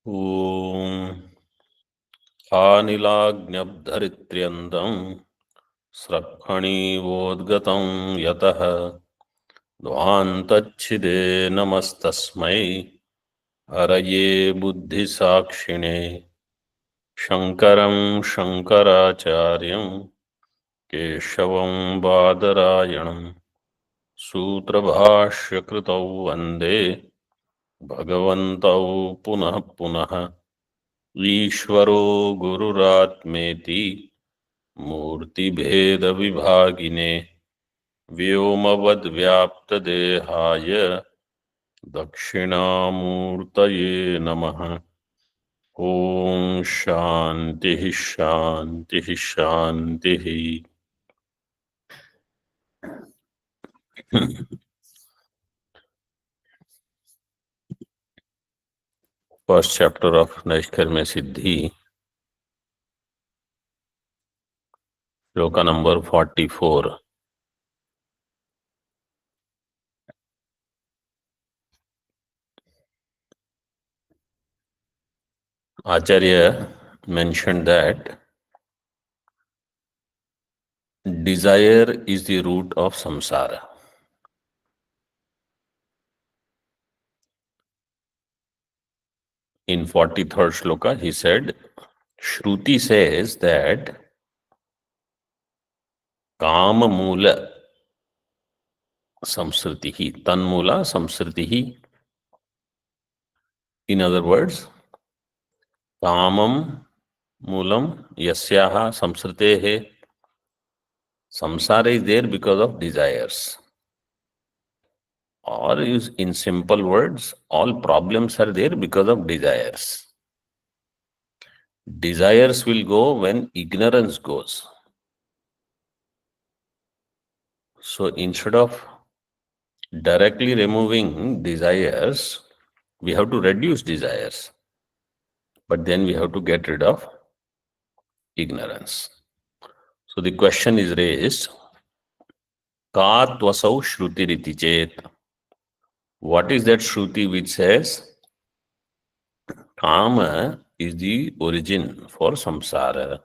ॐ आनिलाग्न्यब्धरित्र्यन्दं स्रक्खणीवोद्गतं यतः ध्वान्तच्छिदे नमस्तस्मै हरये बुद्धिसाक्षिणे शङ्करं शङ्कराचार्यं केशवं बादरायणं सूत्रभाष्यकृतौ वन्दे भगवन्तौ पुनः पुनः ईश्वरो गुरुरात्मेति मूर्तिभेदविभागिने व्योमवद्व्याप्तदेहाय दक्षिणामूर्तये नमः। ॐ शान्तिः शान्तिः शान्तिः। First chapter of Naishkarmya Siddhi, shloka number 44। Acharya mentioned that desire is the root of samsara. In 43rd shloka, he said, Shruti says that Kama Mula Samsritihi, Tanmula Samsritihi. In other words, Kamam Mulam Yasyaha Samsritehe. Samsara is there because of desires. Or in simple words, all problems are there because of desires. Desires will go when ignorance goes. So instead of directly removing desires, we have to reduce desires. But then we have to get rid of ignorance. So the question is raised, Ka tvasau shrutiriti chet. What is that shruti which says Kama is the origin for samsara?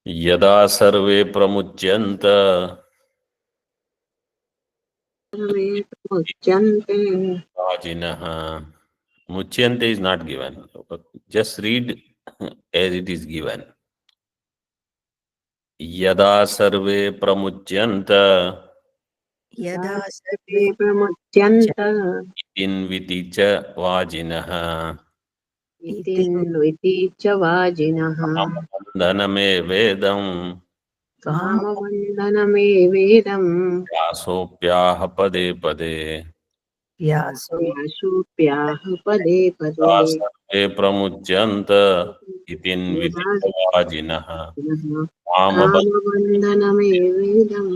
Yada sarve pramuchyanta Rajinaha. Muchyante is not given. Just read as it is given. Yada sarve pramuchyanta यदा सर्वे प्रमुच्यन्त इन्विति च वाजिनः इति च वाजिनः कामबन्धनमेवेदम् कामबन्धनमेवेदम् व्यासोऽप्याह पदे पदे व्यासोऽप्याह पदे पदे यदा सर्वे प्रमुच्यन्त इतिन्विति च वाजिनः कामबन्धनमेवेदम्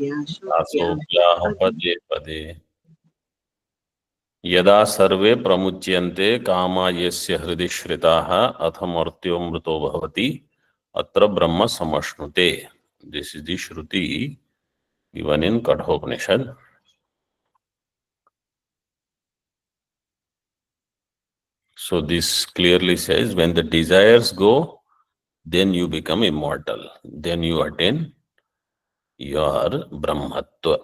व्यासोऽप्याह पदे पदे यदा सर्वे प्रमुच्यन्ते कामा यस्य हृदि श्रिताः अथ मर्त्यो मृतो भवति अत्र ब्रह्म समश्नुते. This is the Shruti given in Kathopanishad. So this clearly says when the desires go, then you become immortal. Then you attain your Brahmatva.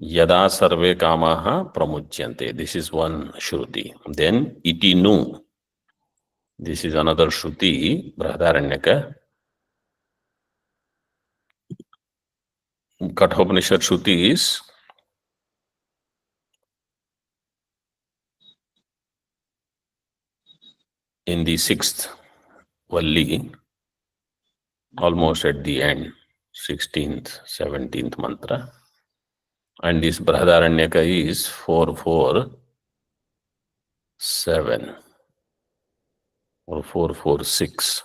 Yada sarve kamaha pramuchyante. This is one Shruti. Then itinu. This is another Shruti, Brahadaranyaka. Kathopanishad Shruti is in the 6th Valli, almost at the end, 16th, 17th mantra. And this Brahadaranyaka is 447 or 446.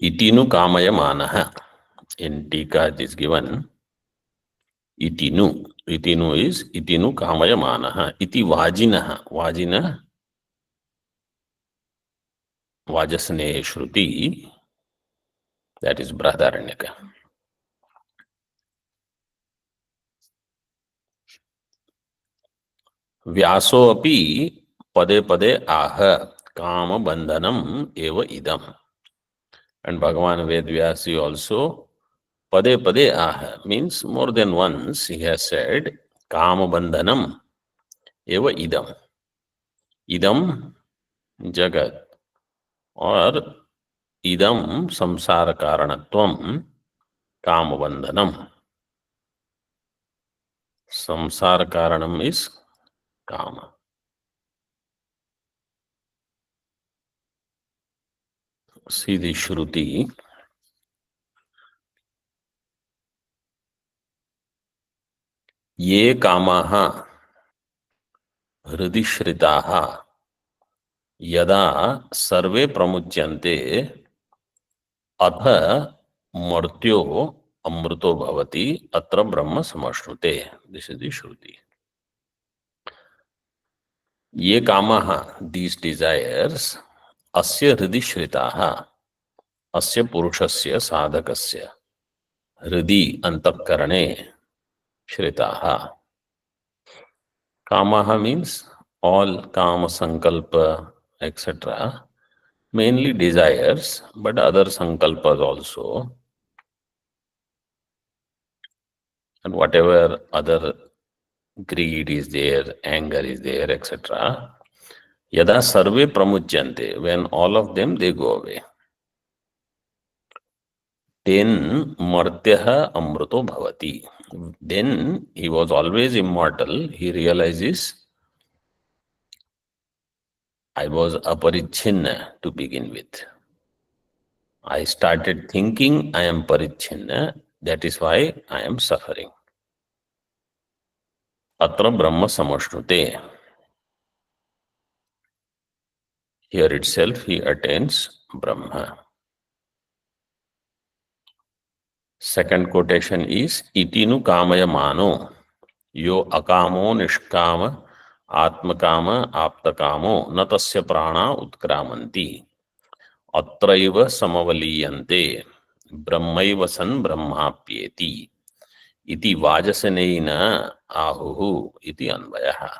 Itinu kamaya manaha. In Tika it is given itinu. Itinu is itinu kamaya manaha. Iti vajinaha. Vajina vajasne shruti. That is Brahadaranyaka. व्यासो अपि पदे पदे आह काम बंधनम एव idam. And Bhagavan Vedvyasi also pade pade aha means more than once he has said kama bandhanam eva idam. Idam jagat or idam samsara karanatvam kama bandhanam. Samsara karanam is kama. See the Shruti. ये कामाः हृदि श्रिताः यदा सर्वे प्रमुच्यन्ते अथ मर्त्यो अमृतो भवति अत्र ब्रह्म समश्नुते. This is the श्रुति. ये कामाः, दीस desires, अस्य हृदि श्रिताः, अस्य पुरुषस्य साधकस्य हृदि अंतःकरणे श्रिताः. कामाः means all kama sankalpa etc. Mainly desires, but other sankalpas also, and whatever other greed is there, anger is there, etc. Yada sarve pramuchyante, when all of them they go away. Then martyaha amruto bhavati. Then he was always immortal. He realizes I was aparichinna to begin with. I started thinking I am parichinna. That is why I am suffering. Atra Brahma samashnute. Here itself he attains Brahma. Second quotation is Itinu kamaya mano yo akamo nishkama atmakama aptakamo natasya prana utkramanti atraiva samavaliyante brahmaiva san brahmapyeti iti vajasaneina ahuhu iti anvayah.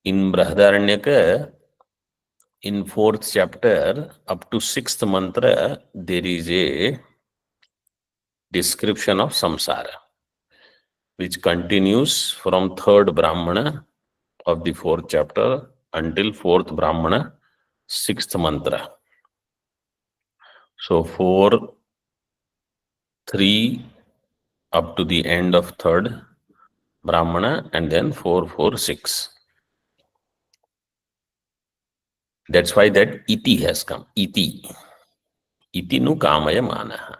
In Brahadaranyaka, in 4th chapter up to 6th mantra, there is a description of samsara, which continues from 3rd Brahmana of the 4th chapter until 4th Brahmana, 6th mantra. So 4, 3 up to the end of 3rd Brahmana, and then 4, 4, 6. That's why that iti has come. Iti. Iti nu kamaya manaha.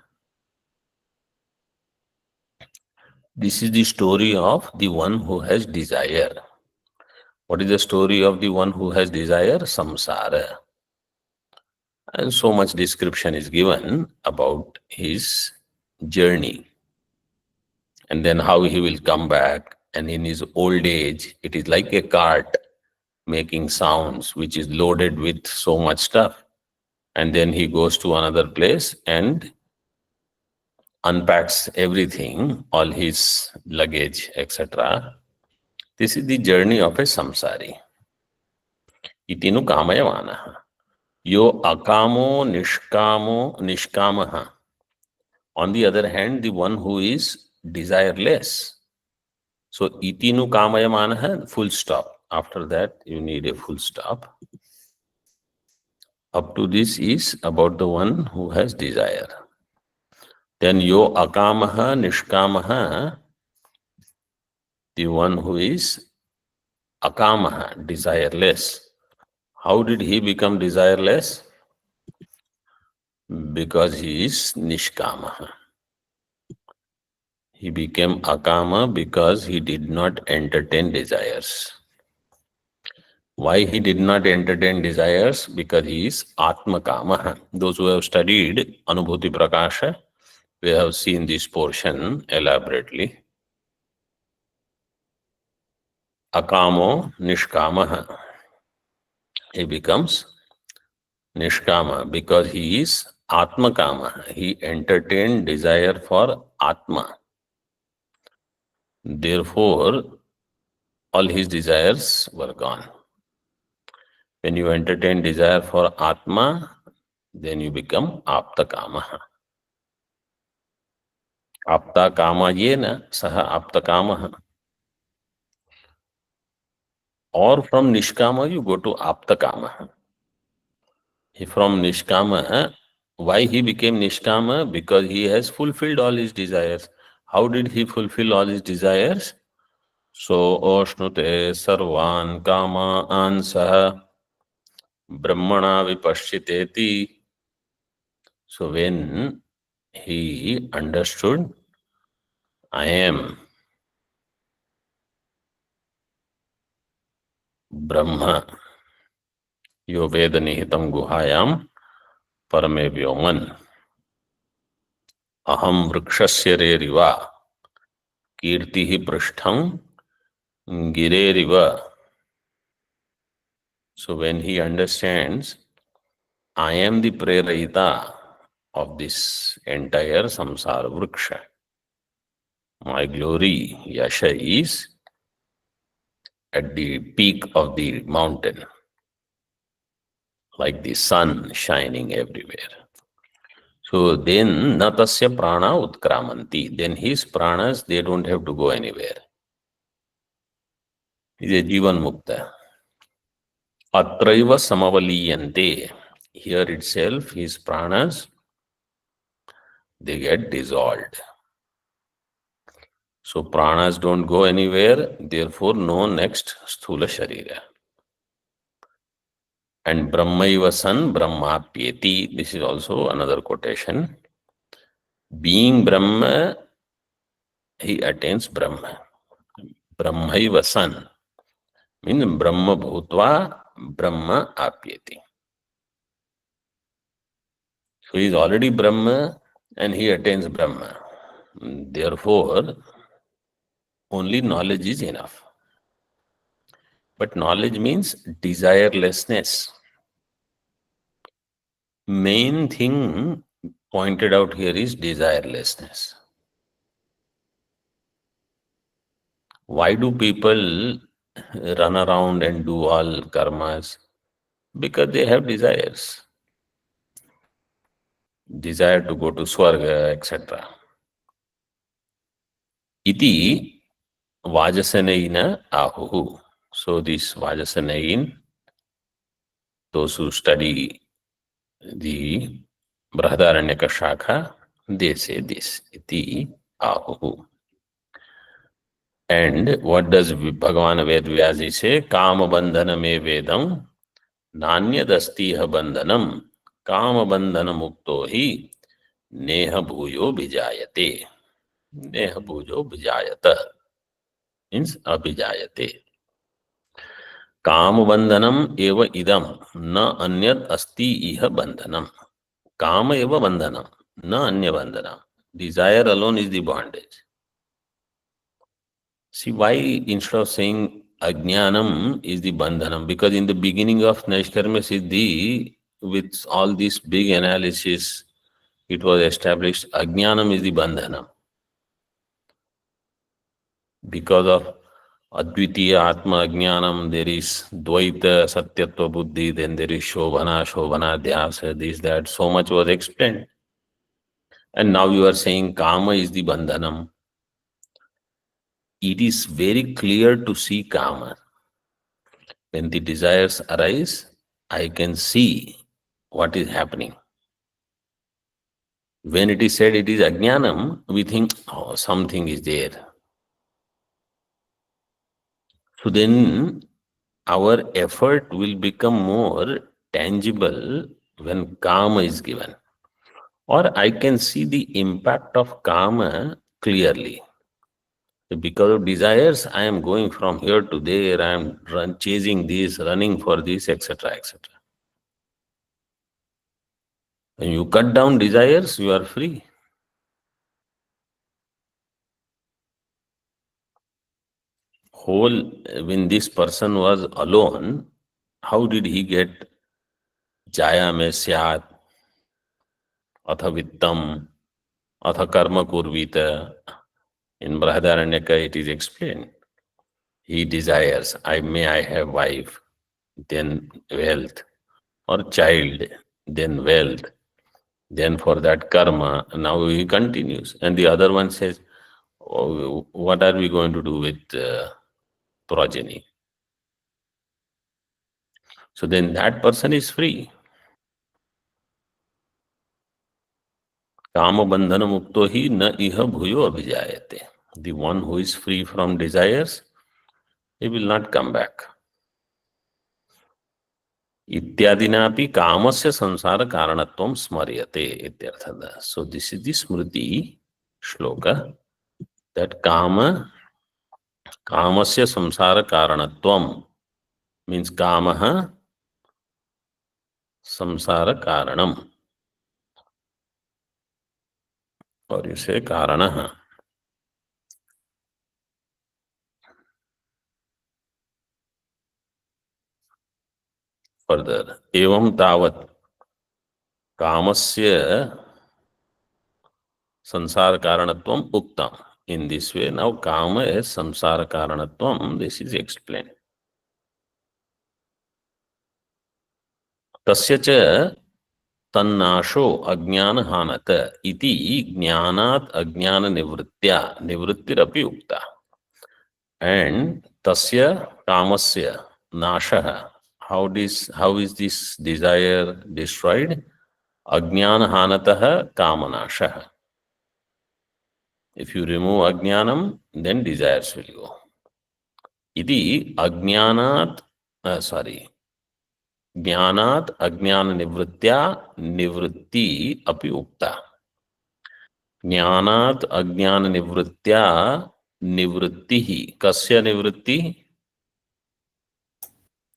This is the story of the one who has desire. What is the story of the one who has desire? Samsara. And so much description is given about his journey. And then how he will come back. And in his old age, it is like a cart making sounds, which is loaded with so much stuff. And then he goes to another place and unpacks everything, all his luggage, etc. This is the journey of a samsari. Itinu kamaya manaha. Yo akamo nishkamaha. On the other hand, the one who is desireless. So itinu kamaya manaha, full stop. After that, you need a full stop. Up to this is about the one who has desire. Then yo akamaha nishkamaha, the one who is akamaha, desireless. How did he become desireless? Because he is nishkamaha. He became akama because he did not entertain desires. Why he did not entertain desires? Because he is atmakamaha. Those who have studied Anubhuti Prakasha, we have seen this portion elaborately. Akamo nishkamaha. He becomes nishkama because he is atmakama. He entertained desire for atma. Therefore, all his desires were gone. When you entertain desire for Atma, then you become Apta Kamaha. Apta Kama Yena Saha Apta Kamaha. Or from Nishkama, you go to Apta Kama. From Nishkama, why he became Nishkama? Because he has fulfilled all his desires. How did he fulfill all his desires? So, Oshnute Sarvan Kama Ansaha Brahmana Vipashchiteti. So, when he understood, I am Brahma, yo Veda Nihitam Guhayam Parame Vyoman, Aham Vrikshasya Reriva, Kirtihi Prishtham Gireriva. So when he understands, I am the prerayita of this entire samsara vriksha. My glory, yasha, is at the peak of the mountain, like the sun shining everywhere. So then, natasya prana utkramanti. Then his pranas, they don't have to go anywhere. He is a jivan mukta. Atraiva samavaliyante. Here itself, his pranas, they get dissolved. So pranas don't go anywhere, therefore no next sthula sharira. And Brahmaiva san Brahmapyeti. This is also another quotation. Being Brahma, he attains Brahma. Brahmaiva san means Brahma bhutva Brahma apyeti. So he is already Brahma and he attains Brahma. Therefore, only knowledge is enough. But knowledge means desirelessness. Main thing pointed out here is desirelessness. Why do people run around and do all karmas? Because they have desires. Desire to go to Swarga, etc. Iti Vajasanaina Ahuhu. So this Vajasanain, those who study the Brahadaranyaka Shakha, they say this, Iti Ahuhu. And what does Bhagavan Ved Vyasi say? Kama bandhana me vedam, nanyadasti bandhanam, kama bandhana mukto hi, neha bhujo vijayate. Neha bhujo vijayata means abhijayate. Kama bandhanam eva idam, na anyad asti iha bandhanam. Kama eva bandhanam, na anya bandhanam. Desire alone is the bondage. See, why instead of saying Ajnanam is the bandhanam? Because in the beginning of Naishkarma Siddhi, with all this big analysis, it was established Ajnanam is the bandhanam. Because of Advitiya Atma Ajnanam, there is Dvaita Satyatva Buddhi, then there is Shobhana, Shobhana Dhyasa, this, that. So much was explained. And now you are saying Kama is the bandhanam. It is very clear to see Kama. When the desires arise, I can see what is happening. When it is said it is Ajnanam, we think, oh, something is there. So then our effort will become more tangible when Kama is given. Or I can see the impact of Kama clearly. Because of desires, I am going from here to there, I am chasing this, running for this, etc., etc. When you cut down desires, you are free. When this person was alone, how did he get jaya me syat, atha vittam, atha karma kurvita, In Brahadaranyaka, it is explained. He desires, I have wife, then wealth, or child, then wealth, then for that karma. Now he continues. And the other one says, oh, what are we going to do with progeny? So then that person is free. Kama bandhana mukto hi na iha bhuyo abhijayate. The one who is free from desires, he will not come back. इत्यादिनापि कामस्य संसार कारणत्वं स्मर्यते इत्यर्थः. So this is the Smriti shloka that kamasya samsara karanatvam means kamaha samsara karanam, or you say karanaha. Further, evam tavat kamasya sansara karanatvam uktam. In this way, now kama is samsara karanatvam. This is explained. तस्य च तन्नाशो अज्ञान हानत इति ज्ञानात् अज्ञान निवृत्त्या निवृत्तिरपि उक्ता. And tasya कामस्य नाशः, how is this desire destroyed? Ajnana hanatah kamanashah. If you remove ajnanam, then desires will go. Iti ajnanat, ज्ञानात् अज्ञान निवृत्त्या निवृत्ति अपि उक्ता. ज्ञानात् अज्ञान निवृत्त्या निवृत्ति ही कस्य निवृत्ति?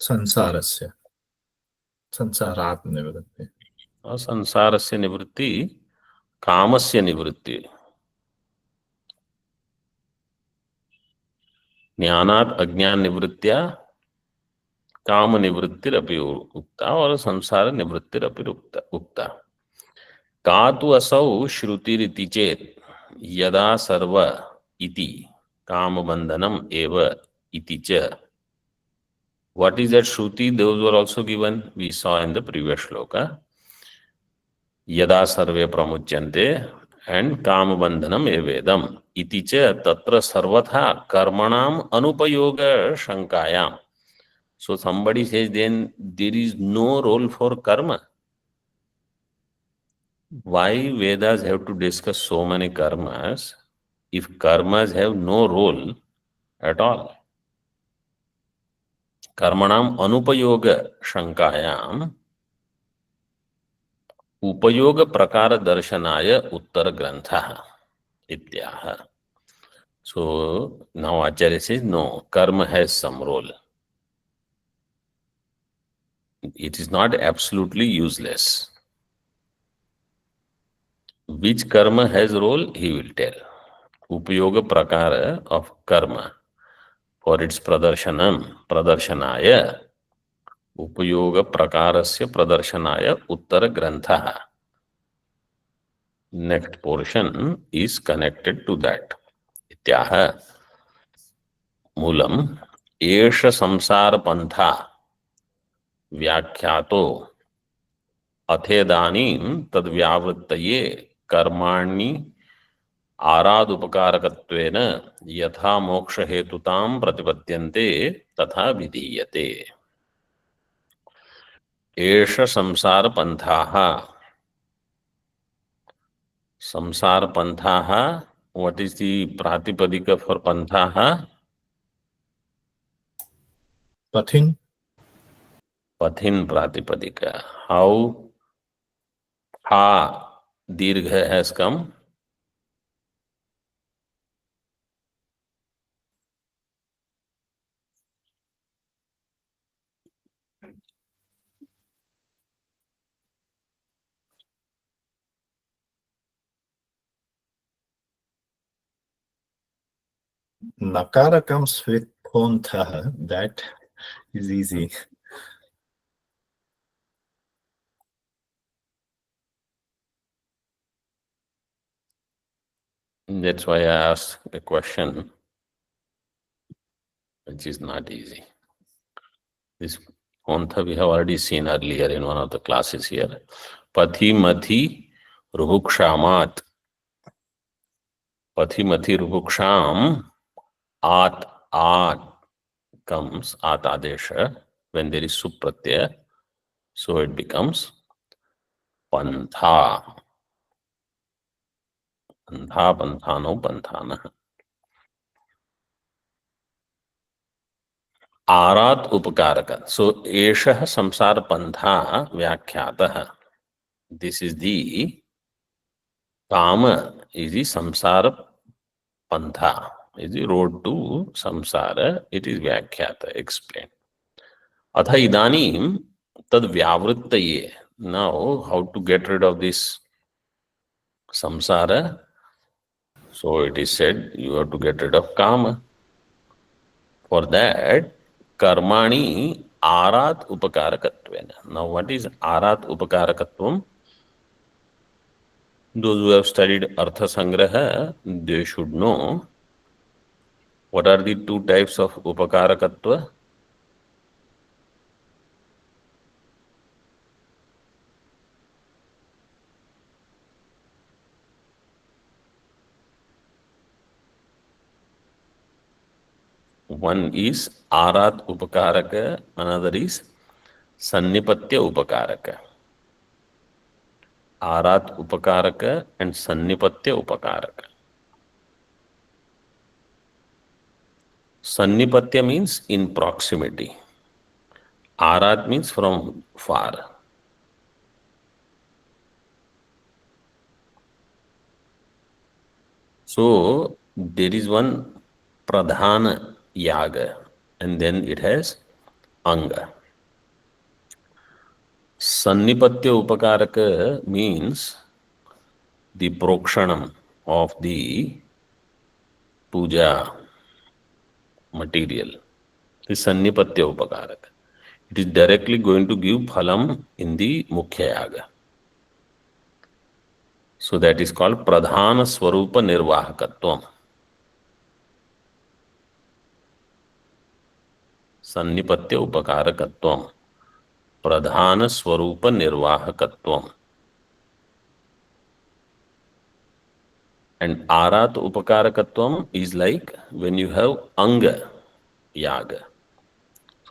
संसारस्य संसारात् निवृत्ति. संसारस्य निवृत्ति कामस्य निवृत्ति. ज्ञानात् अज्ञान निवृत्त्या काम निवृत्तिरपि उक्ता और संसार निवृत्तिरपि उक्ता. का तु असौ श्रुतिरिति चेत् यदा सर्व इति काम बंधनम एव इति च. What is that Shruti? Those were also given. We saw in the previous shloka. Yada sarve pramuchyante and kama bandhanam evedam iti cha tatra sarvatha karmanam anupayoga shankayam. So somebody says then there is no role for karma. Why Vedas have to discuss so many karmas if karmas have no role at all? कर्मणाम अनुपयोग शंकायाम उपयोग प्रकार दर्शनाय उत्तर ग्रंथः इत्याह. So now Acharya says no, karma has some role. It is not absolutely useless. Which karma has role, he will tell. Upayoga prakara of karma for its pradarsanaya उपयोग प्रकारस्य प्रदर्शनाय उत्तर ग्रंथः. Next portion is connected to that. इत्याह. मूलम एष संसार पंथा व्याख्यातो अथेदानीं तद्व्यावृत्तये कर्माणि आरादुपकारकत्वेन यथा मोक्ष हेतुतां प्रतिपद्यन्ते तथा विधीयते. एष संसार पंथाः. संसार पंथाः, what is the प्रातिपदिक for पंथाः? Pathin. Pathin प्रातिपदिक. How ha dirgha has come? Nakara comes with Pontha. That is easy. That's why I asked a question, which is not easy. This Ontha we have already seen earlier in one of the classes here. Pathi Mathi Ruhukshamat. Pathi Mathi Ruhuksham At comes At Adesha when there is Supratyaya. So it becomes Pantha. Pantha, Panthano, Panthana. आरात उपकारक. So एषः संसार पंथा व्याख्यातः. This is the Kama is the samsara pantha, is the road to samsara. It is vyakhyata, explained. Atha idanim tad vyavrittaye. Now, how to get rid of this samsara? So it is said you have to get rid of Kama. For that, karmani arat upakarakattvena. Now, what is arat upakarakatvam? Those who have studied Artha Sangraha, they should know what are the two types of upakarakatva. One is Arat Upakaraka, another is Sannipatya Upakaraka. Arat Upakaraka and Sannipatya Upakaraka. Sannipatya means in proximity. Arat means from far. So there is one Pradhana Yaga and then it has Anga. Sannipatya Upakaraka means the prokshanam of the puja material. Is Sannipatya Upakaraka. It is directly going to give phalam in the Mukhya Yaga. So that is called Pradhana Swarupa Nirvahakatvam. Sannipatya Upakarakatvam. Pradhana Swarupa Nirvahakatvam. And Arat Upakarakatvam is like when you have Anga Yaga.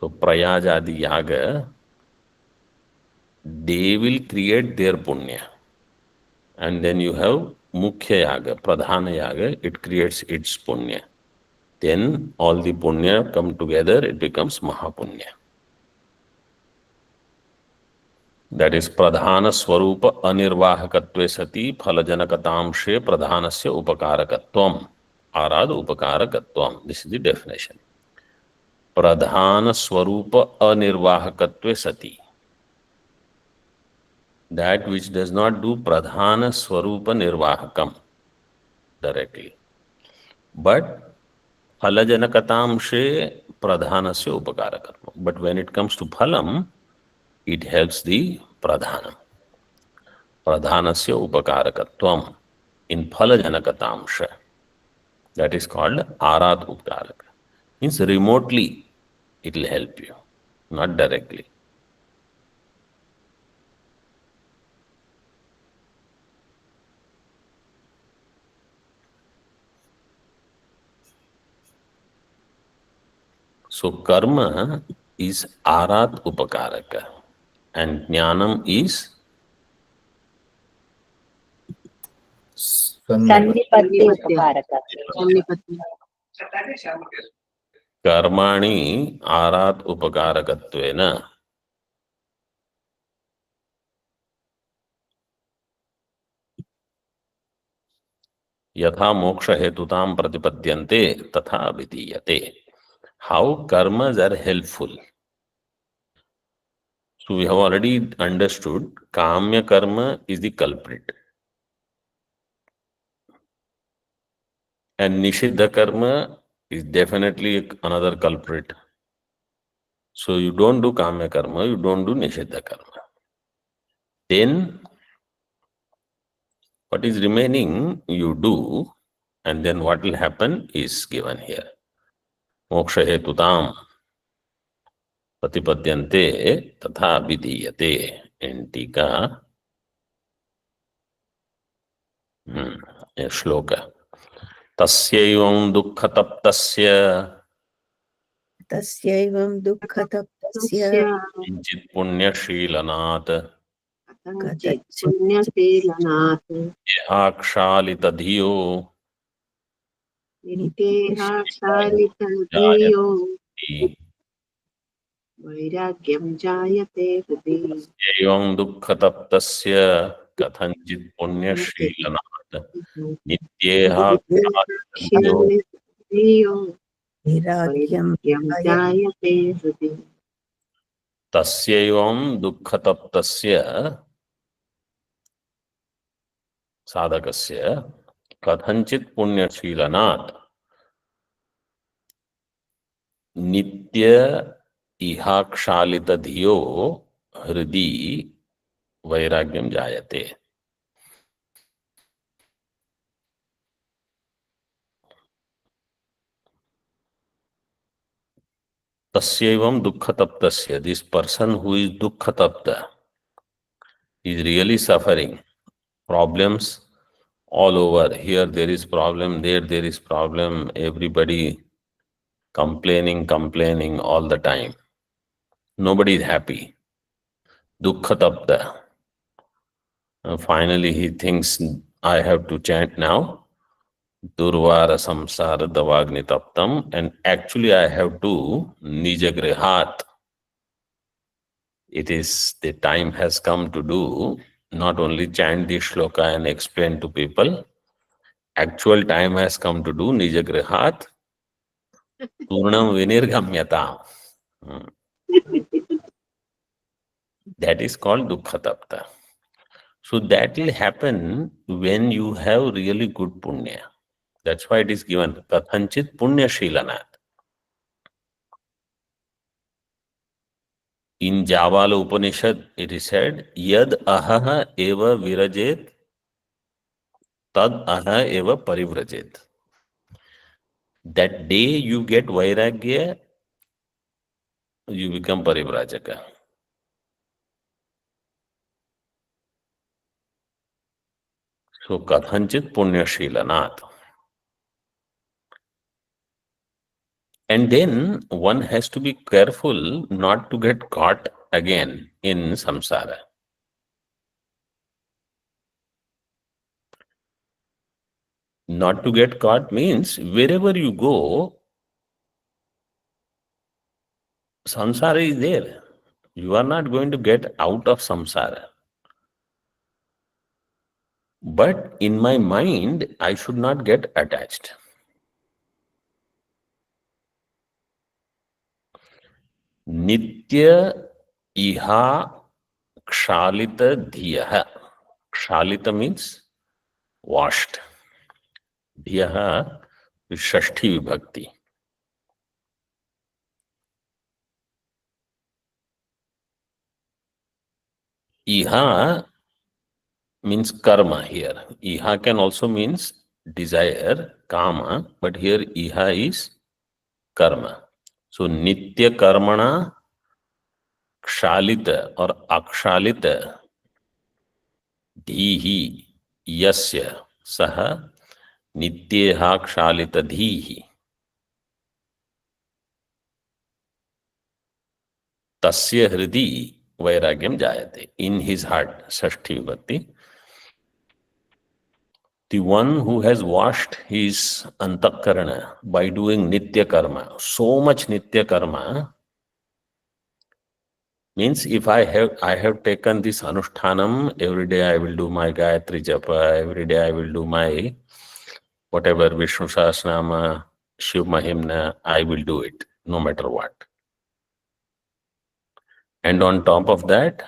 So Prayajadi Yaga, they will create their punya. And then you have Mukhya Yaga, Pradhana Yaga, it creates its punya. Then all the punya come together, it becomes Mahapunya. That is Pradhana Swarupa Anirvahakatve Sati Phalajanakatamshe Pradhanasya Upakarakatvam. Arad Upakarakatvam. This is the definition. Pradhana Swarupa Anirvahakatve Sati. That which does not do Pradhana Swarupa Nirvahakam directly. But Phalajanakatamshe Pradhanasya Upakarakatvam. But when it comes to Phalam, it helps the Pradhanam. Pradhanasya Upakarakatvam in Phalajanakatamsha. That is called Arat Upakaraka. Means remotely it will help you, not directly. So karma is Arat Upakaraka and Jnanam is Sannipatya Upakaraka. Sannipatya. Karmani Arat Upakarakattvena. Yatha moksha hetutam pratipadyante tatha vidiyate. How karmas are helpful. So we have already understood Kamya karma is the culprit. And Nishiddha karma is definitely another culprit. So you don't do Kamya karma, you don't do Nishiddha karma. Then what is remaining, you do and then what will happen is given here. Moksha hetutam patipadyante tatha vidiyate in tika shloka. Tasyaivam dukkhataptasya तस्यैवं दुःखतप्तस्य तस्य किञ्चित् पुण्यशीलनात् कथञ्चित् पुण्यशीलनात् देहाक्षालितधियो नित्येहाक्षालितधियो वैराग्यं जायते हृदि एवं दुःखतप्तस्य कथञ्चित् पुण्यशीलनात् नित्येहाक्षालितधियो क्षालितधियो वैराग्यं वैराग्यं जायते हृदि तस्यैवं दुःखतप्तस्य साधकस्य कथञ्चित् पुण्यशीलनात् नित्य इहाक्षालितधियो हृदि वैराग्यं जायते. Tasyaivam dukkhataptasya. This person who is dukkhatapta is really suffering. Problems all over. Here there is problem, there is problem. Everybody complaining all the time. Nobody is happy. Dukkhatapta. Finally he thinks, I have to chant now. Durvara samsara davagni taptam, and actually I have to nijagrihat. It is the time has come to do not only chant the shloka and explain to people. Actual time has come to do nijagrihat purnam vinirgamyata. That is called dukkhatapta. So that will happen when you have really good punya. That's why it is given kathanchit punya shilanat. In Javala Upanishad, it is said, Yad ahaha eva virajet, tad aha eva parivrajet. That day you get vairagya, you become parivrajaka. So kathanchit punya shilanat. And then one has to be careful not to get caught again in samsara. Not to get caught means wherever you go, samsara is there. You are not going to get out of samsara. But in my mind, I should not get attached. Nitya iha kshalita dhiyaha. Kshalita means washed. Dhiyaha is Shashti Vibhakti. Iha means karma here. Iha can also means desire, kama, but here iha is karma. So nitya karmana kshalita or akshalita dhihi yasya saha nityeha kshalita dhihi tasya hridi vairagyam jayate. In his heart, Shashti Vibhakti. The one who has washed his antakarana by doing nitya karma, so much nitya karma, means if I have taken this anushtanam, every day I will do my Gayatri Japa, every day I will do my whatever Vishnu Sahasranama, Shiv Mahimna, I will do it no matter what. And on top of that,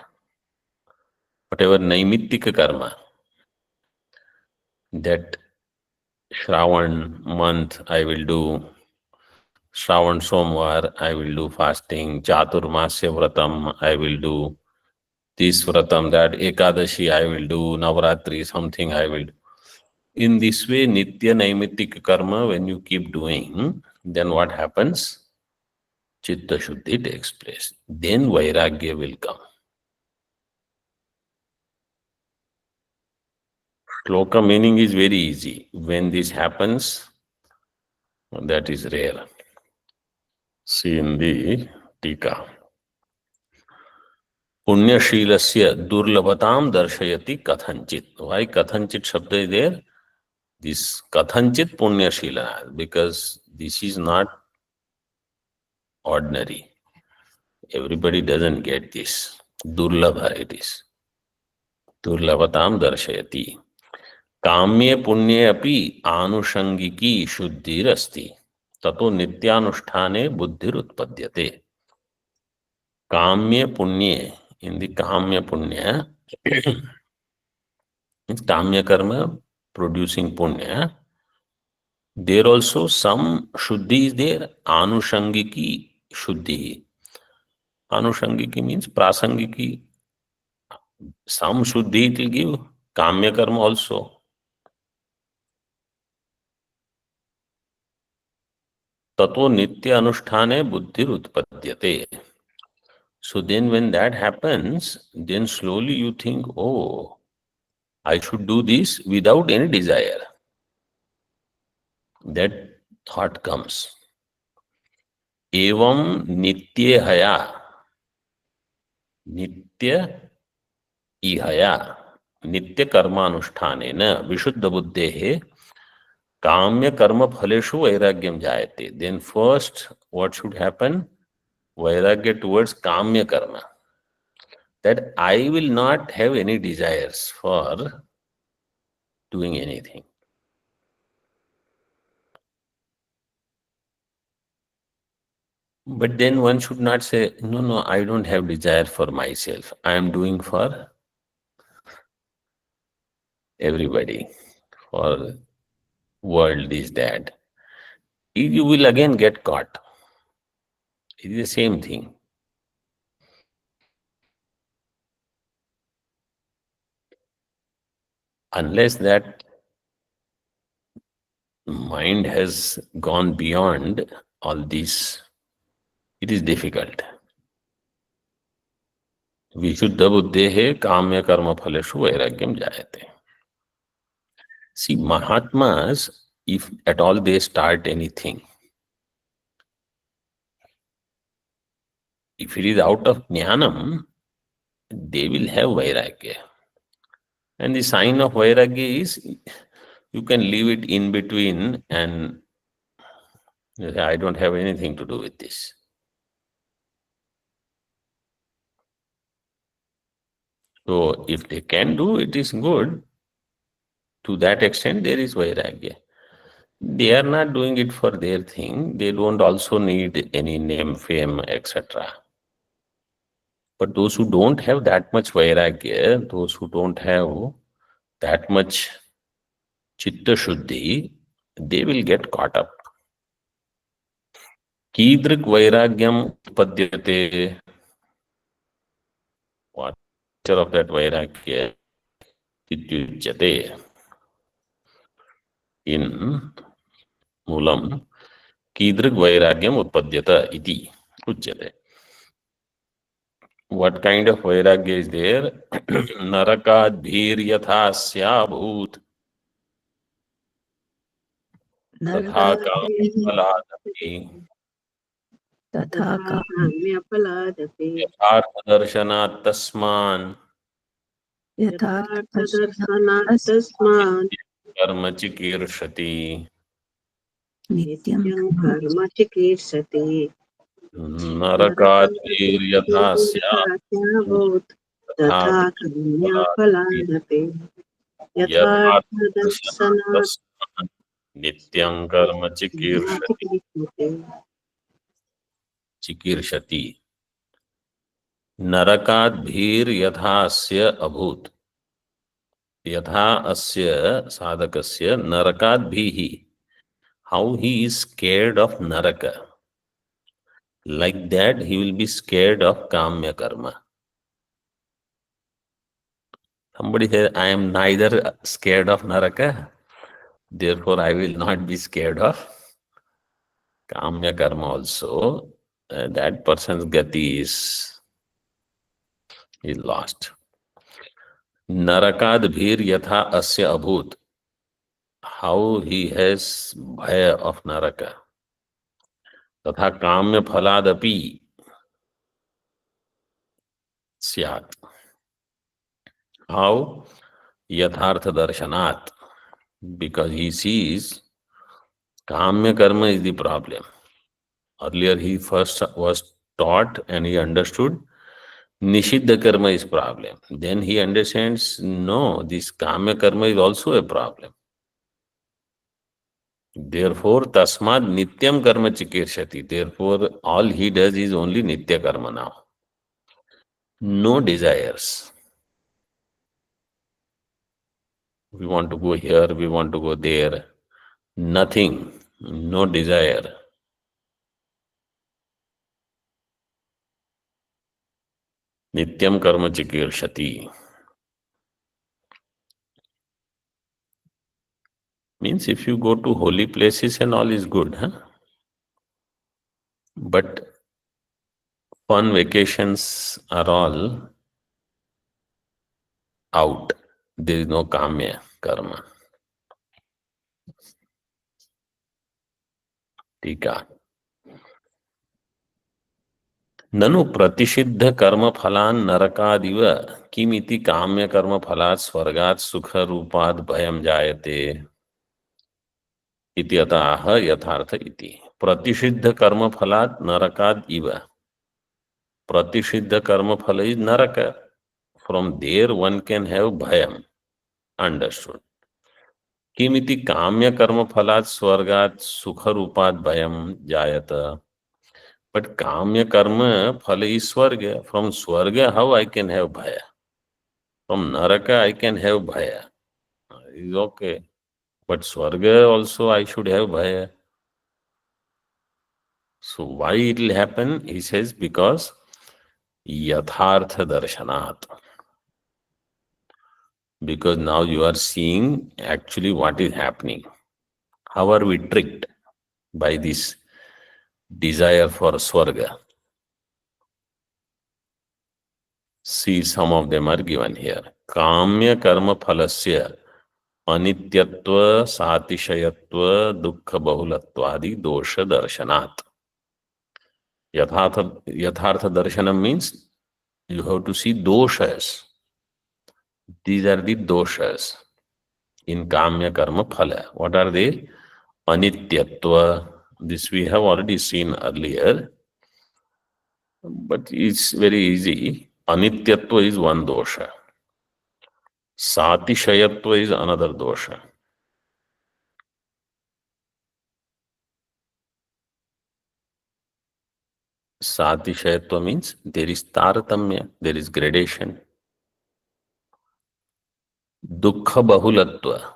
whatever naimittika karma, that Shravan month I will do, Shravan Somvar I will do fasting, Chaturmasya Vratam I will do, this Vratam, that Ekadashi I will do, Navaratri something I will do. In this way, nitya naimittika karma, when you keep doing, then what happens? Chitta Shuddhi takes place. Then Vairagya will come. Shloka meaning is very easy. When this happens, that is rare. See in the Tika. Punyashilasya durlabhatam darshayati kathanchit. Why kathanchit shabda is there? This kathanchit punyashila, because this is not ordinary. Everybody doesn't get this. Durlabha it is. Durlabhatam darshayati. Kamye punye api anushangiki shuddhirasti. Tato nityanusthane buddhir utpadyate. Kamya punye, in the kamya punya, means kamya karma producing punya. There also some shuddhi is there, anushangiki shuddhi. Anushangiki means prasangiki. Some shuddhi it will give, kamya karma also. Tato nitya anusthane buddhir utpadyate. So then when that happens, then slowly you think, oh, I should do this without any desire. That thought comes. Evam nitya haya. Nitya ihaya. Nitya karma anushthanena vishuddha buddhehe kamya karma phaleshu vairagyam jayate. Then first, what should happen? Vairagya towards kamya karma. That I will not have any desires for doing anything. But then one should not say, no, I don't have desire for myself. I am doing for everybody, for world is that. You will again get caught. It is the same thing. Unless that mind has gone beyond all this, it is difficult. Vishuddha buddhehe kamya karma phaleshu vairagyam jayate. See, Mahatmas, if at all they start anything, if it is out of jnanam, they will have vairagya. And the sign of vairagya is, you can leave it in between and say, I don't have anything to do with this. So if they can do, it is good. To that extent, there is vairagya. They are not doing it for their thing. They don't also need any name, fame, etc. But those who don't have that much vairagya, those who don't have that much chitta shuddhi, they will get caught up. Kidrik vairagyam padyate. What nature of that vairagya? Ityuchyate. In Mulam, Kidrik vairagyam utpadyata iti uchyate. What kind of vairagya is there? Narakad bhir yatha syabhut tatha kamyapaladapi तथा का काम्यफलादपि yathartha darshanat tasman यथार्थदर्शनात् तस्मात् karma chikirshati. नित्यं नित्यं कर्म चिकीर्षति Narakad bhir yatha syabhut स्यावोत् तथा काम्यफलादपि यथार्थदर्शनात् nityam karma chikirshati. Chikirshati. Narakat bhir yatha asya abhut. Yatha asya sadhakasya narakat bhihi. How he is scared of naraka. Like that, he will be scared of kamya karma. Somebody says, I am neither scared of naraka Therefore, I will not be scared of kamya karma also. That person's gati is lost. Narakad bhir yatha asya abhut. How he has bhaya of naraka. तथा काम्य फलादपि स्यात्. How? Yathartha darshanat. Because he sees kamya karma is the problem. Earlier he first was taught and he understood Nishiddha karma is problem. Then he understands, no, this kamya karma is also a problem. Therefore, tasmad nityam karma chikirshati. Therefore, all he does is only nitya karma now. No desires. We want to go here, we want to go there. Nothing. No desire. Nityam karma chikirshati. Means if you go to holy places and all is good, huh? But fun vacations are all out. There is no kamya karma. Tika. ननु प्रतिषिद्ध कर्म फलान नरकादिव किमिति काम्य कर्म फलात् स्वर्गात् सुख रूपात् भयं जायते इति अतः यथार्थ इति. प्रतिषिद्ध कर्म फलात् नरकाद् इव. Pratishiddha karma phala is naraka. From there one can have bhayam. Understood. Kimiti kamya karma phalat swargat sukha rupat bhayam jayata. But kamya karma phala is swarga. From swarga how I can have bhaya? From naraka I can have bhaya. Is okay. But swarga also I should have bhaya. So why it will happen? He says because yathartha darshanat. Because now you are seeing actually what is happening. How are we tricked by this desire for swarga? See, some of them are given here. Kamya karma phalasya anityatva satishayatva dukkha bahulattvadi dosha darshanat. Yathartha darshanam means you have to see doshas. These are the doshas in kamya karma phala. What are they? Anityatva. This we have already seen earlier, but it's very easy. Anityatva is one dosha. Satishayatva is another dosha. Satishayatva means there is taratamya, there is gradation. Dukkha bahulatva.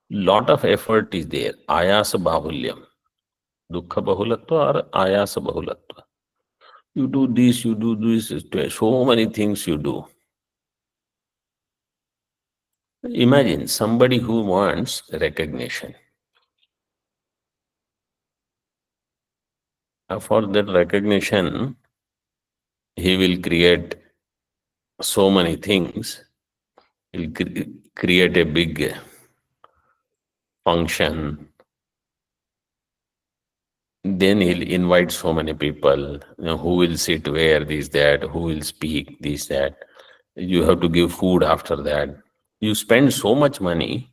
Lot of effort is there. Ayasa bahulyam. Dukkha bahulatva or ayasa bahulatva. You do this, you do this, so many things you do. Imagine somebody who wants recognition. For that recognition, he will create so many things. He'll create a big function. Then he'll invite so many people, who will sit where, this, that, who will speak, this, that. You have to give food after that. You spend so much money,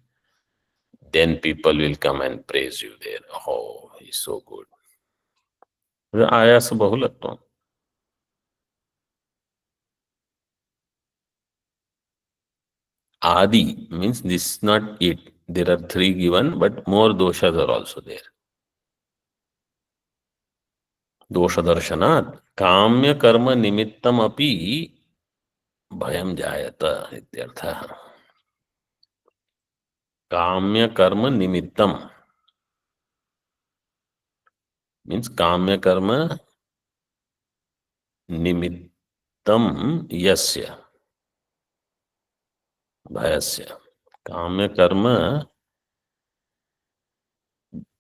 then people will come and praise you there. Oh, he's so good. Ayasa bahulatvam. Adi means this is not it. There are three given, but more doshas are also there. Dosha darshanat kamya karma nimittam api bhayam jayata ityartha. Kamya karma nimittam means kamya karma nimittam yasya bhayasya. Kamya karma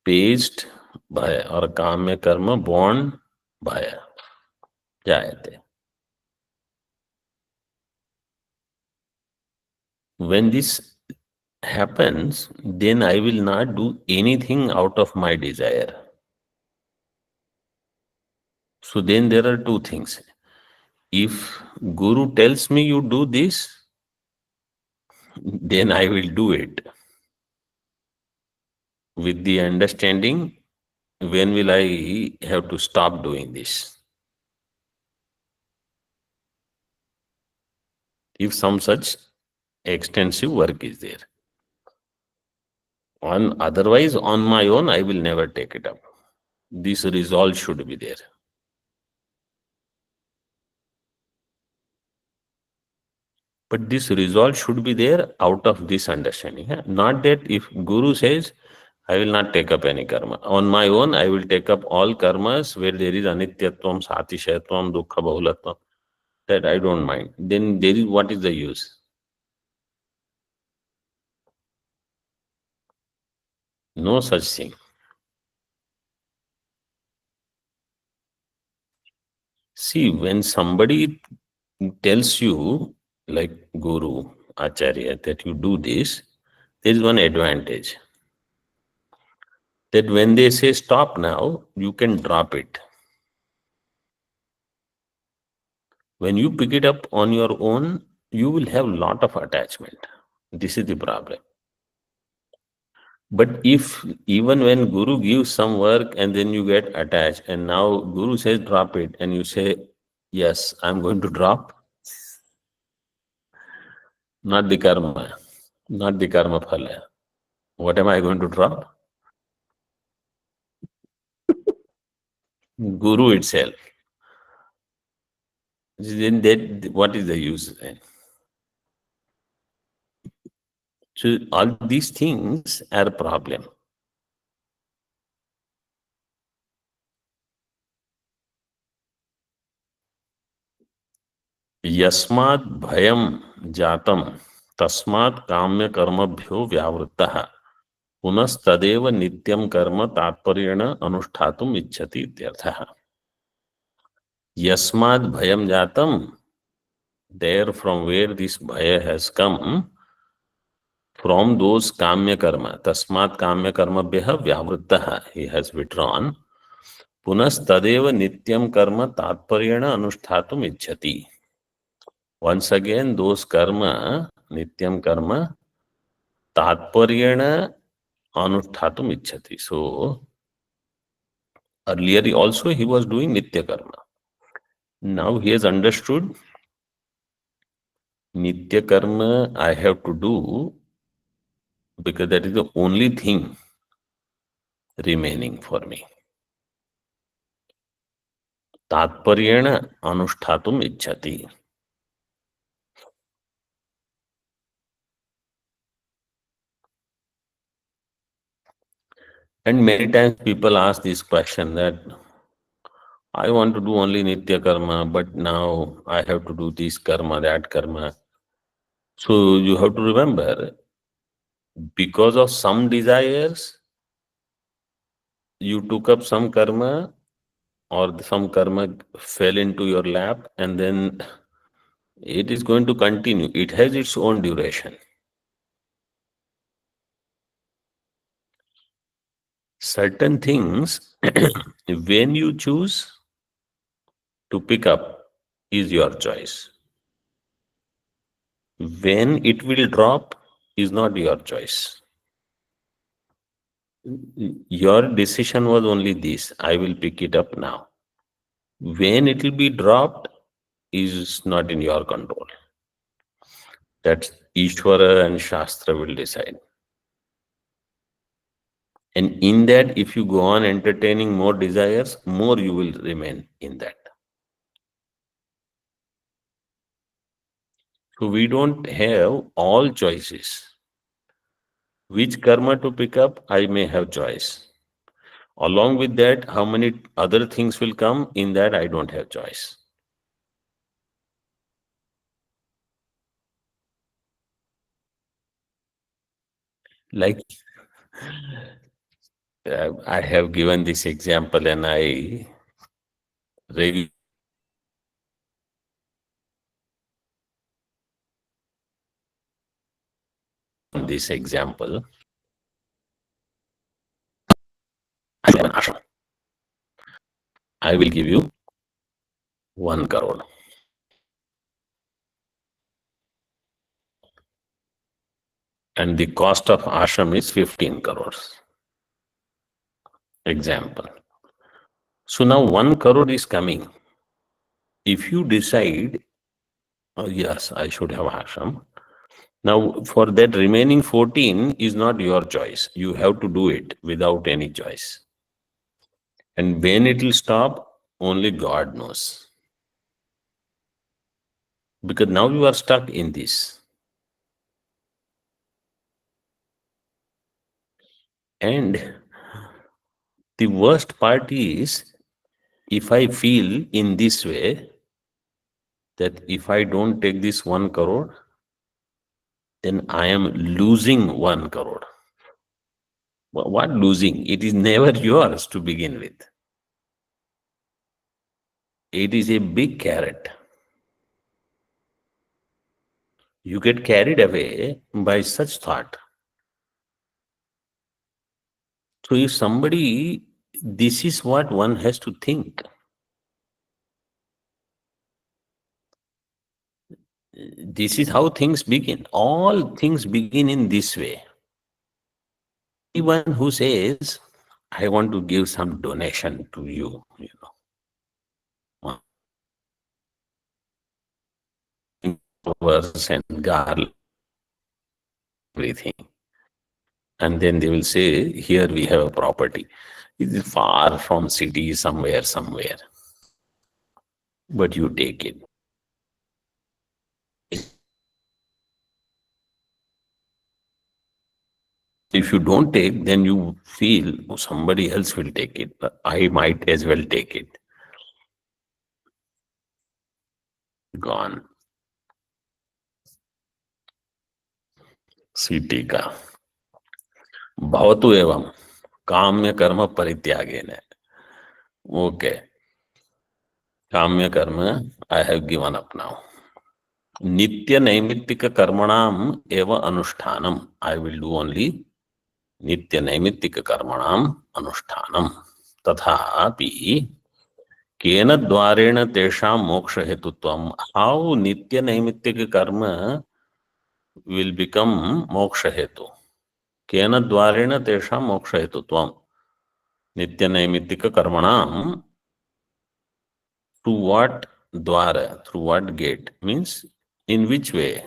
paste भय और काम्य कर्म born भय जायते. When this happens, then I will not do anything out of my desire. So then there are two things. If Guru tells me you do this, then I will do it. With the understanding, when will I have to stop doing this? If some such extensive work is there. Otherwise, on my own, I will never take it up. This resolve should be there. But this resolve should be there out of this understanding. Not that if Guru says, I will not take up any karma. On my own, I will take up all karmas where there is anityatvam, satishayatvam, dukkha bahulatvam. That I don't mind. Then there is, what is the use? No such thing. See, when somebody tells you, like Guru, Acharya, that you do this, there is one advantage. That when they say stop now, you can drop it. When you pick it up on your own, you will have lot of attachment. This is the problem. But if even when Guru gives some work and then you get attached and now Guru says drop it and you say, yes, I'm going to drop, not the karma phala. What am I going to drop? Guru itself. Then that, what is the use then? So all these things are a problem. यस्मात् भयम जातम तस्मात् काम्य कर्मभ्यो व्यावृत्तः पुनस्तदेव नित्यम कर्म तात्पर्येण अनुष्ठातुम इच्छति इत्यर्थः. Yasmad bhayam jatam, there from where this bhaya has come, from those kamya karma, tasmat kamya karma bhya vyavrittaha, he has withdrawn. Punas tadeva nityam karma tatparyena anushtatum ichhati. Once again, those karma, nityam karma, tatparyena anushtatum ichhati. So, earlier also he was doing nitya karma. Now he has understood nitya karma I have to do because that is the only thing remaining for me. Tatparyena anushtatum ichhati. And many times people ask this question that I want to do only nitya karma, but now I have to do this karma, that karma. So you have to remember, because of some desires, you took up some karma or some karma fell into your lap and then it is going to continue. It has its own duration. Certain things, when you choose to pick up, is your choice. When it will drop is not your choice. Your decision was only this, I will pick it up now. When it will be dropped is not in your control. That's Ishvara and Shastra will decide. And in that, if you go on entertaining more desires, more you will remain in that. So we don't have all choices. Which karma to pick up, I may have choice. Along with that, how many other things will come, in that I don't have choice. Like I have given this example and I review this example. I have an ashram. I will give you 1 crore. And the cost of ashram is 15 crores. Example. So now 1 crore is coming. If you decide, oh yes, I should have ashram. Now for that remaining 14 is not your choice. You have to do it without any choice. And when it will stop, only God knows. Because now you are stuck in this. And the worst part is, if I feel in this way, that if I don't take this 1 crore, then I am losing 1 crore. What losing? It is never yours to begin with. It is a big carrot. You get carried away by such thought. So if somebody, this is what one has to think. This is how things begin. All things begin in this way. Anyone who says, I want to give some donation to you, flowers and garland, everything. And then they will say, here we have a property. It is far from city, somewhere. But you take it. If you don't take, then you feel, oh, somebody else will take it. I might as well take it. Gone. सीटी का भवतु एवं काम्य कर्म परित्यागेन. Okay. काम्य कर्म I have given up now. नित्य नैमित्तिक कर्मणाम एव अनुष्ठानम. I will do only नित्य नैमित्तिक कर्मणाम अनुष्ठानम. तथापि केन द्वारेण तेषां मोक्ष हेतुत्वम. How नित्य नैमित्तिक कर्म will become moksha hetu? Kena dvarena tesham moksha hetutvam. Nitya naimittika karmanam. Through what dwara? Through what gate? Means in which way?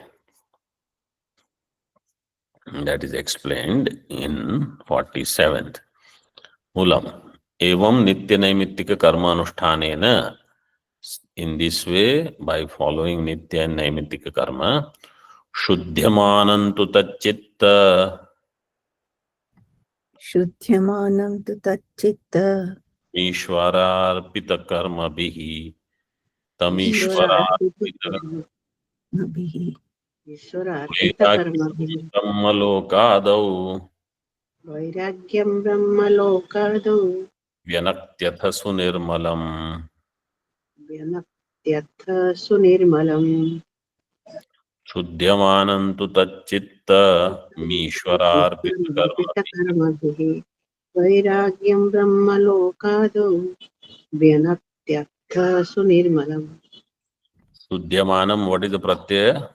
That is explained in 47th. Mulam. Evam nitya naimittika karma anushthanena. In this way, by following nitya and naimittika karma, शुद्ध्यमानन्तु तच्चित्त. शुद्ध्यमानं तु तच्चित्त ईश्वरार्पित कर्मभिः तमीश्वरार्पित कर्मभिः ईश्वरार्पितकर्मभिः ब्रह्मलोकादौ वैराग्यं ब्रह्मलोकादौ व्यनक्त्यथ सुनिर्मलम्. व्यनक्त्यथ सुनिर्मलम्. शुद्ध्यमानन्तु तच्चित्त मीश्वरार्पित कर्मभिः वैराग्यं ब्रह्मलोकादौ व्यनक्त्यथ सुनिर्मलम्. शुद्ध्यमानम. What is the pratyaya?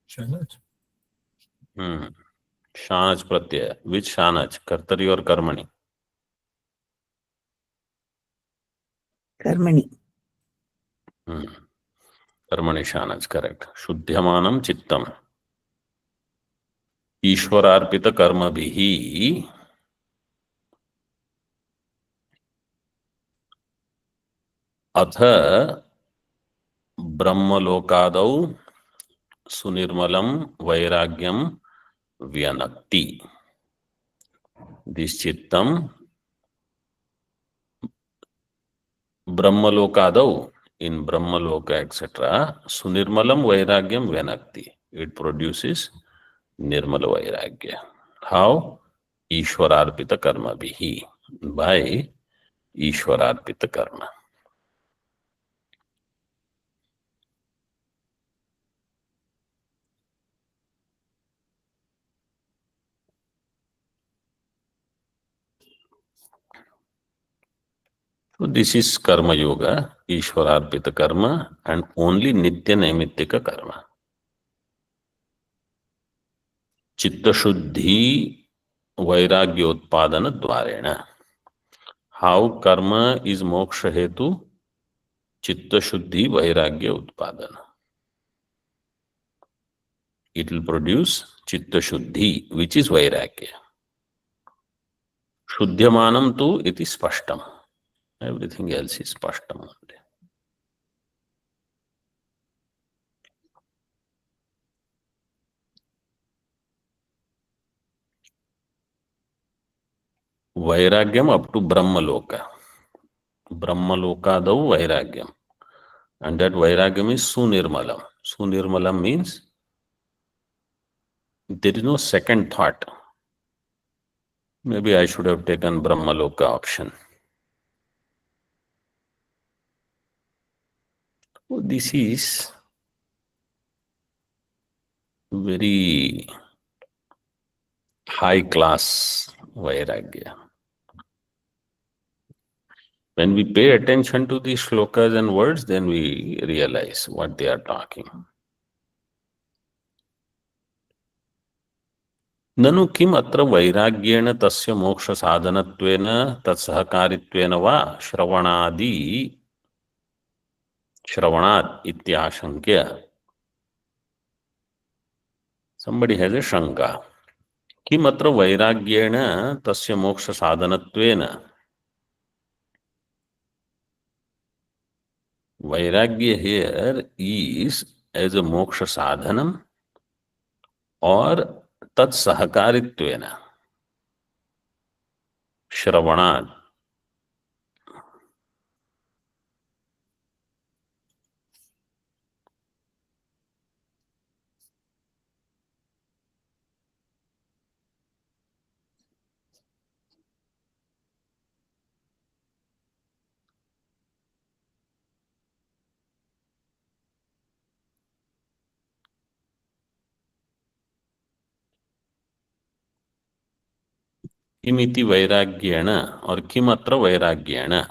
Shanaj. Shanaj pratyaya. Which Shanaj? Kartari or Karmani? कर्मणि. Karmani Shanaj, correct. Shuddhyamanam chittam. Ishwararpita karmabhihi atha brahmalokaadau sunirmalam vairagyam vyanakti. This chittam brahmalokaadau, in Brahmaloka, etc., Sunirmalam Vairagyam Venakti. It produces Nirmala Vairagya. How? Ishwararpita karma bihi. By Ishwararpita karma. So this is Karma Yoga, Ishwararpita karma, and only Nitya Naimittika karma. Chitta Shuddhi Vairagyotpadana Dvarena. How karma is moksha hetu? Chitta Shuddhi Vairagya Utpadana. It will produce Chitta Shuddhi, which is Vairagya. Shuddhyamanam tu iti spashtam. Everything else is spashtam only. Vairagyam up to Brahmaloka. Brahmalokadau Vairagyam. And that Vairagyam is Sunirmalam. Sunirmalam means there is no second thought. Maybe I should have taken Brahmaloka option. So this is very high class Vairagya. When we pay attention to these shlokas and words, then we realize what they are talking. Nanu kim atra vairagyena tasya moksha sadhanatvena tatsahakarittvena va shravanad ityashankya. Somebody has a shanka. Kim atra vairagyena tasya moksha sadhanatvena. Vairagya here is as a moksha sadhanam or tat sahakaritvena. Shravanad. Kimiti vairagyena or kimatra vairagyena.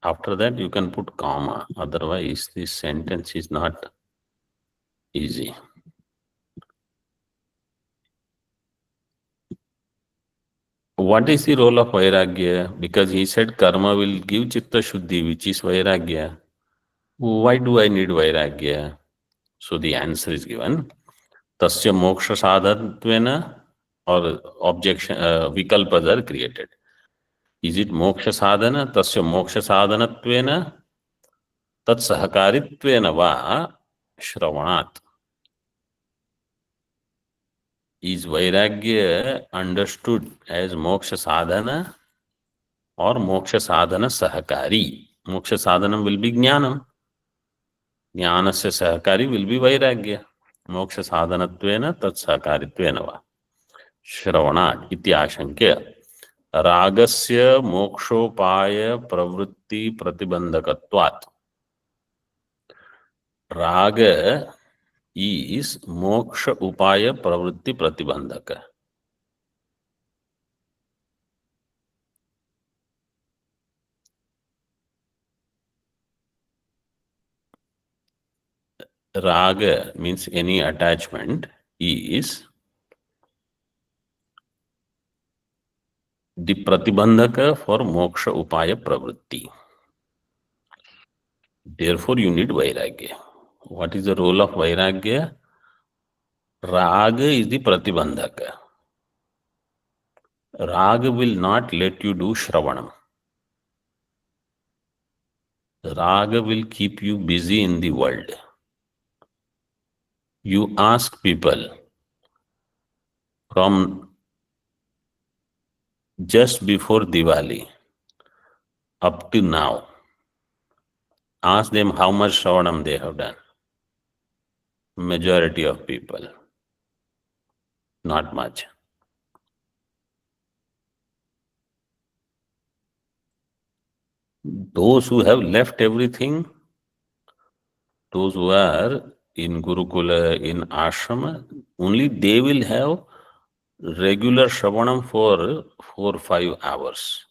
After that you can put comma. Otherwise this sentence is not easy. What is the role of vairagya? Because he said karma will give chitta shuddhi, which is vairagya. Why do I need vairagya? So the answer is given. Tasya moksha sadhatvena, or objection, vikalpas are created. Is it moksha sadhana? Tasya moksha sadhanatvena tat sahakaritvena va shravanat. Is vairagya understood as moksha sadhana or moksha sadhana sahakari? Moksha sadhana will be jnanam. Jnanasya sahakari will be vairagya. Moksha sadhanatvena tat sahakaritvena va shravanat ityashankya. Ragasya mokshopaya pravritti pratibandhakatvat. Raga is moksha upaya pravritti pratibandhaka. Raga means any attachment is the pratibandhaka for moksha upaya pravritti. Therefore you need vairagya. What is the role of vairagya? Raga is the pratibandhaka. Raga will not let you do shravanam. Raga will keep you busy in the world. You ask people from just before Diwali up to now, Ask them how much Shravanam they have done. Majority of people. Not much. Those who have left everything, those who are in Gurukula, in Ashrama, only they will have regular Shravanam for 4 or 5 hours.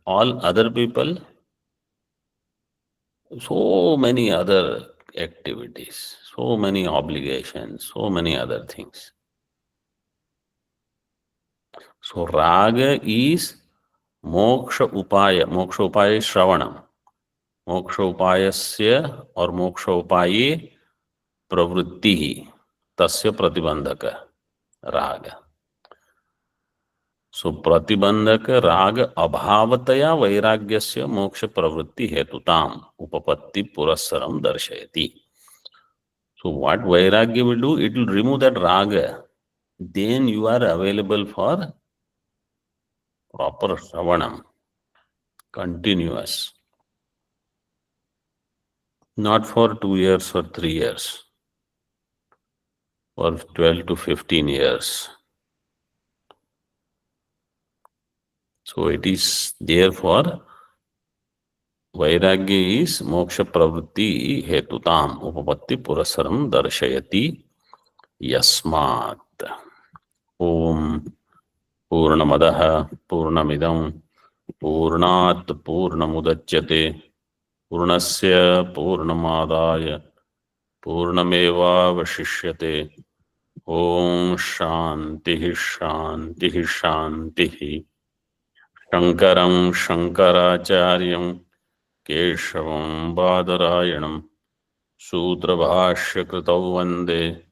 All other people, so many other activities, so many obligations, so many other things. So raga is moksha upaya. Moksha upaya is Shravanam. Moksha upayasya or moksha upaye pravritti tasya pratibandhaka raga. So pratibandhaka raga abhavataya vairagyasya moksha pravritti hetutam upapatti purassaram darshayati. So what vairagya will do? It will remove that raga. Then you are available for proper Shravanam, continuous. Not for 2 years or 3 years, or 12 to 15 years. So it is therefore Vairagya is moksha pravritti hetutam upapatti purasaram darshayati yasmat. Om Purnamadaha Purnamidam Purnat Purnamudachyate Purnasya Purnamadaya Purnameva Vashishyate. Om Shanti Shanti Shanti. Shankaram Shankaracharyam Keshavam Badarayanam Sutrabhashya Kritau Vande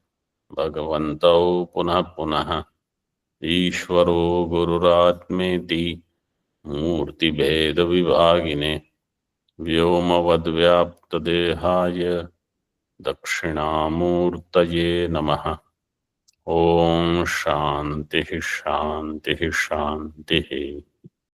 Bhagavantau Punah Punah Ishvaro Gururatmeti Murti Bheda Vibhagine Vyomavad Vyapta Dehaya Dakshinamurtaye Namaha. Om Shanti Shanti Shanti.